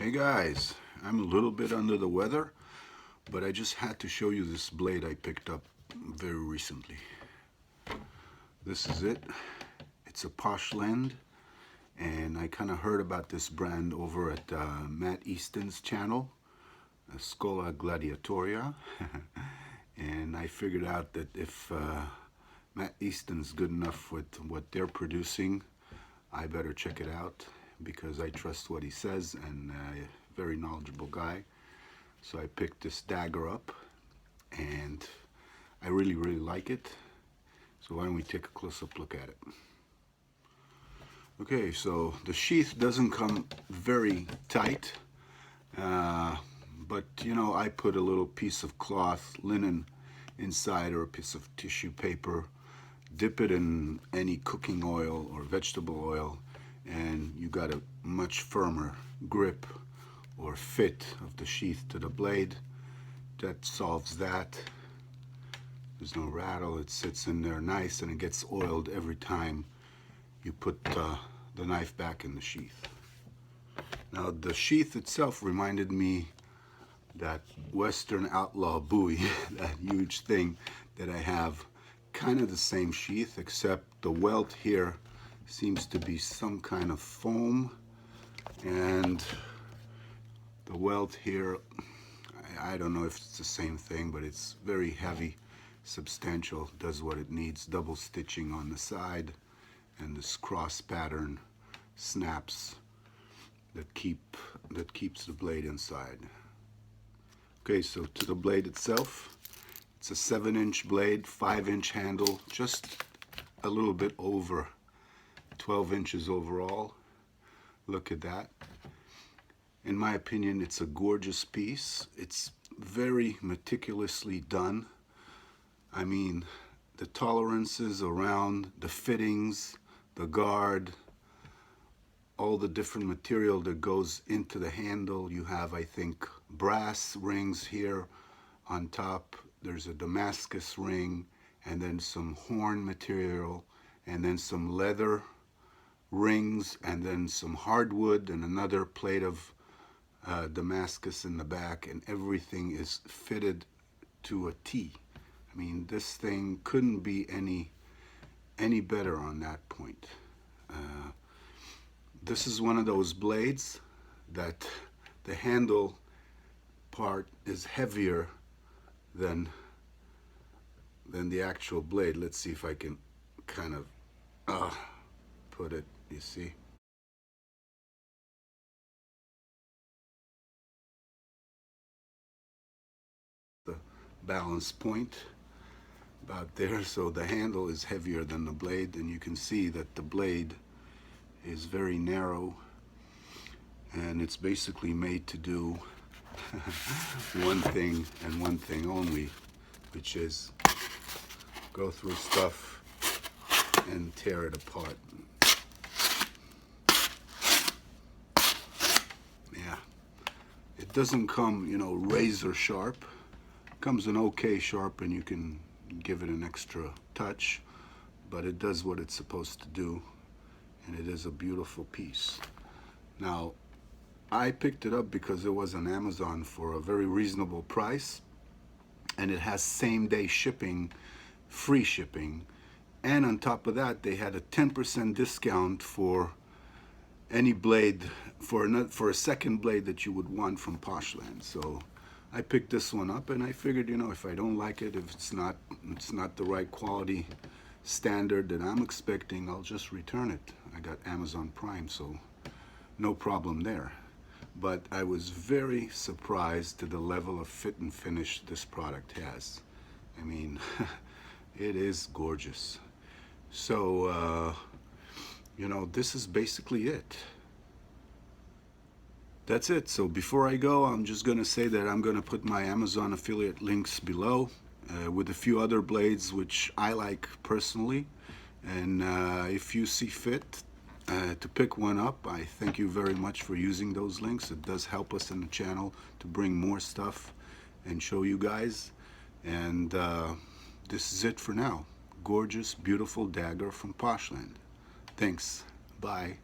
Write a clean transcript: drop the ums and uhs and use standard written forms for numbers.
Hey guys, I'm a little bit under the weather, but I just had to show you this blade I picked up very recently. This is it. It's a Poshland, and I kind of heard about this brand over at Matt Easton's channel, Scola Gladiatoria, and I figured out that if Matt Easton's good enough with what they're producing, I better check it out, because I trust what he says, and a very knowledgeable guy. So I picked this Dagger up, and I really like it. So why don't we take a close-up look at it. Okay, so the sheath doesn't come very tight, but you know, I put a little piece of cloth, linen inside, or a piece of tissue paper, dip it in any cooking oil or vegetable oil, and you got a much firmer grip or fit of the sheath to the blade. That solves that. There's no rattle, it sits in there nice, and it gets oiled every time you put the knife back in the sheath. Now the sheath itself reminded me that Western Outlaw buoy, that huge thing that I have, kind of the same sheath, except the welt here seems to be some kind of foam, and the welt here, I don't know if it's the same thing, but it's very heavy, substantial, does what it needs. Double stitching on the side, and this cross pattern snaps that keeps the blade inside. Okay, so to the blade itself, it's a 7-inch blade, 5-inch handle, just a little bit over 12 inches overall. Look at that. In my opinion, it's a gorgeous piece. It's very meticulously done. I mean, the tolerances around the fittings, the guard, all the different material that goes into the handle. You have, I think, brass rings here on top. There's a Damascus ring, and then some horn material, and then some leather rings, and then some hardwood, and another plate of Damascus in the back, and everything is fitted to a T. I mean, this thing couldn't be any better on that point. This is one of those blades that the handle part is heavier than the actual blade. Let's see if I can kind of put it, you see. The balance point about there, so the handle is heavier than the blade, and you can see that the blade is very narrow, and it's basically made to do one thing and one thing only, which is go through stuff and tear it apart. Yeah, it doesn't come, you know, razor sharp. It comes an okay sharp, and you can give it an extra touch, but it does what it's supposed to do, and it is a beautiful piece. Now, I picked it up because it was on Amazon for a very reasonable price, and it has same-day shipping, free shipping, and on top of that, they had a 10% discount for any blade, for a second blade that you would want from Poshland. So I picked this one up, and I figured, you know, if I don't like it, if it's not the right quality standard that I'm expecting, I'll just return it. I got Amazon Prime, so no problem there. But I was very surprised to the level of fit and finish this product has. I mean, it is gorgeous. So, you know, this is basically it. That's it. So before I go, I'm just going to say that I'm going to put my Amazon affiliate links below with a few other blades which I like personally. And if you see fit to pick one up, I thank you very much for using those links. It does help us in the channel to bring more stuff and show you guys. And this is it for now. Gorgeous, beautiful Dagger from Poshland. Thanks. Bye.